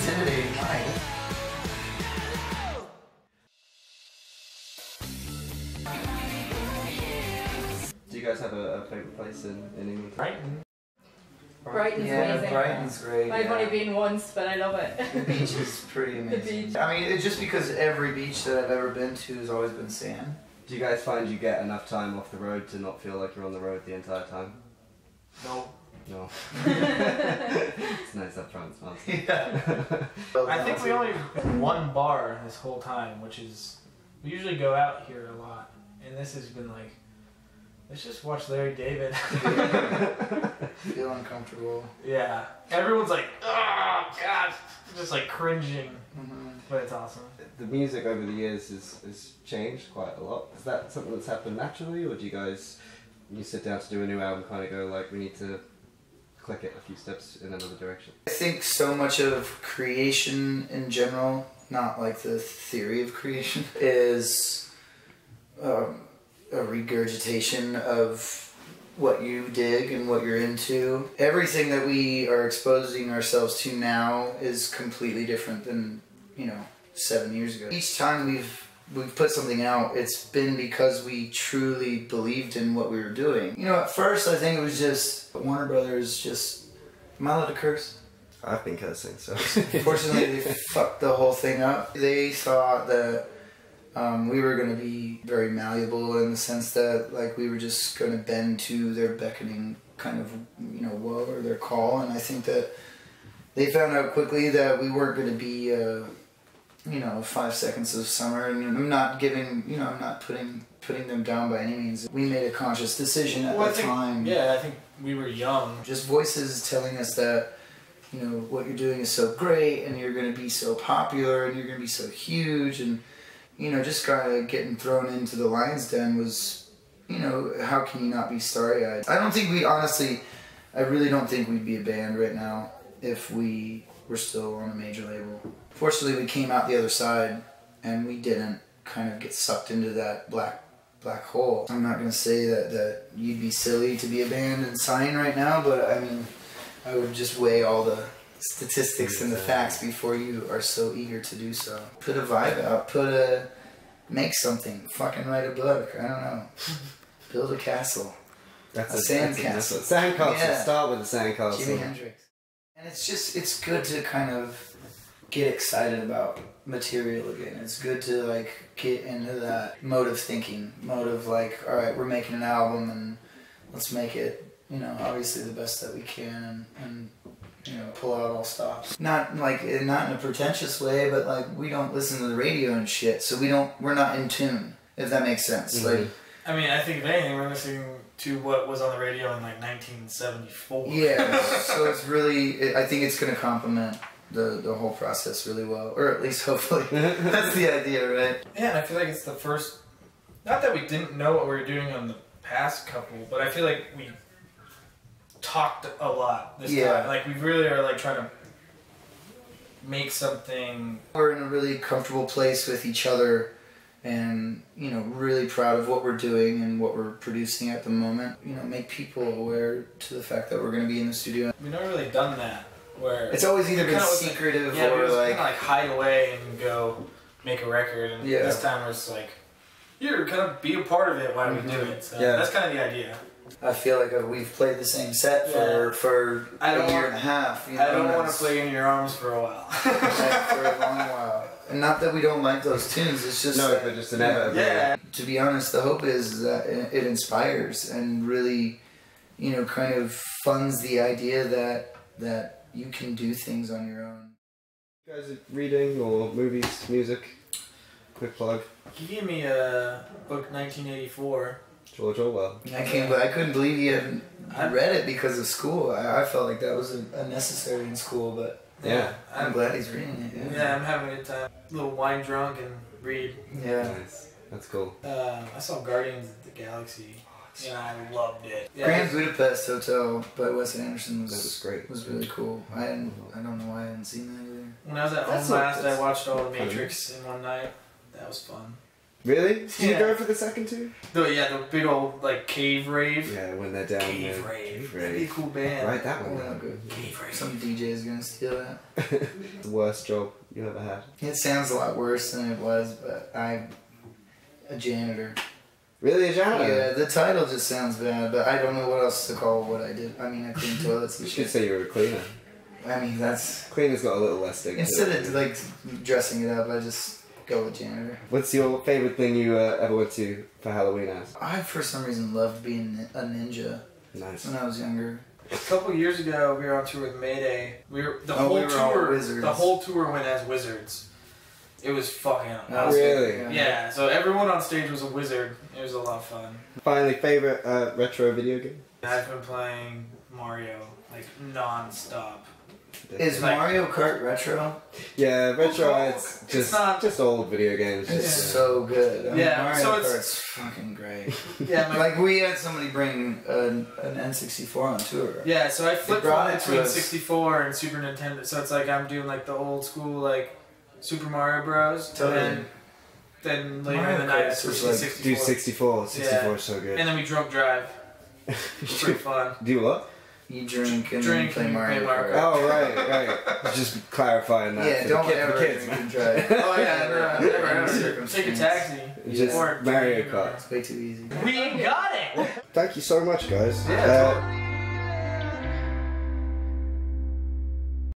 intimidating night. Do you guys have a favourite place in England? Brighton. Brighton's amazing. Brighton's great. I've only been once, but I love it. The beach is pretty amazing. The beach. I mean, it's just because every beach that I've ever been to has always been sand. Do you guys find you get enough time off the road to not feel like you're on the road the entire time? No. No. It's nice upfront answer. Yeah. I think we only had one bar this whole time, which is, we usually go out here a lot, and this has been like, let's just watch Larry David. Feel uncomfortable. Yeah. Everyone's like, oh god, just like cringing, but it's awesome. The music over the years has changed quite a lot. Is that something that's happened naturally, or do you guys, when you sit down to do a new album, kind of go like, we need to click it a few steps in another direction? I think so much of creation in general, not like the theory of creation, is a regurgitation of what you dig and what you're into. Everything that we are exposing ourselves to now is completely different than, 7 years ago. Each time we've put something out, it's been because we truly believed in what we were doing. At first I think it was just Warner Brothers just, am I allowed to curse? I've been cursing, so. Fortunately, they fucked the whole thing up. They thought that we were going to be very malleable in the sense that like we were just going to bend to their beckoning kind of, woe or their call. And I think that they found out quickly that we weren't going to be 5 seconds of summer, and I'm not giving, I'm not putting them down by any means. We made a conscious decision at the time. Yeah, I think we were young. Just voices telling us that, what you're doing is so great, and you're going to be so popular, and you're going to be so huge, and, just kind of getting thrown into the lion's den was, how can you not be starry-eyed? I don't think I really don't think we'd be a band right now if we were still on a major label. Fortunately, we came out the other side, and we didn't kind of get sucked into that black hole. I'm not going to say that you'd be silly to be a band and sign right now, but I mean, I would just weigh all the statistics and the facts before you are so eager to do so. Put a vibe out, make something, fucking write a book, I don't know. Build a castle. That's a sandcastle. Sandcastle, Yeah. Start with a sandcastle. Jimi Hendrix. And it's good to kind of get excited about material again. It's good to like get into that mode of thinking, mode of like, all right, we're making an album and let's make it, obviously the best that we can and pull out all stops. Not in a pretentious way, but like we don't listen to the radio and shit, so we're not in tune, if that makes sense. Mm-hmm. Like, I mean, I think if anything, we're listening to what was on the radio in like 1974. Yeah, so it's really, I think it's going to complement the whole process really well, or at least hopefully. That's the idea, right? Yeah, and I feel like it's the first, not that we didn't know what we were doing on the past couple, but I feel like we talked a lot this time. Like we really are like trying to make something. We're in a really comfortable place with each other, and really proud of what we're doing and what we're producing at the moment. Make people aware to the fact that we're going to be in the studio. We've never really done that, where it's always either been secretive or like hide away and go make a record, and this time it's like you're kind of be a part of it while we do it. So that's kind of the idea. I feel like we've played the same set for a year and a half. I don't want to play In Your Arms for a while. For a long while. And not that we don't like those tunes, it's just but just an effort. Yeah. To be honest, the hope is that it inspires and really, kind of funds the idea that you can do things on your own. You guys are reading or movies, music? Quick plug. He gave me a book, 1984. George Orwell. I couldn't believe you hadn't read it because of school. I felt like that was unnecessary in school, but yeah, I'm glad he's reading it. Yeah, I'm having a good time. A little wine drunk and read. Yeah. Nice. That's cool. I saw Guardians of the Galaxy, and I loved it. Yeah. Grand Budapest Hotel by Wes Anderson was great. Was really cool. I don't know why I hadn't seen that either. When I was at home last, I watched all the Matrix in one night. That was fun. Really? Did you Yeah. go for the second two? The big old like cave rave. Yeah, when they're down Cave there. Rave. That'd be a cool band. Write that one Oh, down. good. Cave Rave. Some DJ is gonna steal that. The worst job you ever had. It sounds a lot worse than it was, but I'm a janitor. Really, a janitor? Yeah, the title just sounds bad, but I don't know what else to call what I did. I mean, I cleaned toilets You and should shit. say you were a cleaner. I mean, that's Cleaner's got a little less stigma. instead of like dressing it up, I just go with janitor. What's your favourite thing you ever went to for Halloween as? I for some reason loved being a ninja Nice. when I was younger. A couple years ago, we were on tour with Mayday. We were all wizards. The whole tour went as wizards. It was fucking That was Really? good, yeah. So everyone on stage was a wizard. It was a lot of fun. Finally, favourite retro video game? I've been playing Mario like non-stop. Is Like- Mario Kart retro? Yeah, retro, Well, it's it's just not- just old video games. It's Just, so good. I mean, Yeah, Mario so it's- Kart's fucking great. Yeah, Like we had somebody bring an N64 on tour. yeah. So I flipped brought flop it to between us. 64 and Super Nintendo. So it's like I'm doing like the old school like Super Mario Bros. Totally. And then later Mario in the night I Kart switched was to like- 64. do 64. 64 Yeah. is so good. And then we drunk drive. It's pretty fun. Do what? You drink and Drink then play and Mario play Mario Kart. Oh, right. Just clarifying that. Yeah, for don't the ever kids, drink man. and drive. Oh yeah, no, never Any ever. circumstance. Take a taxi. Just Or Mario drink. Kart. It's way too easy. We got it! Thank you so much, guys. Yeah.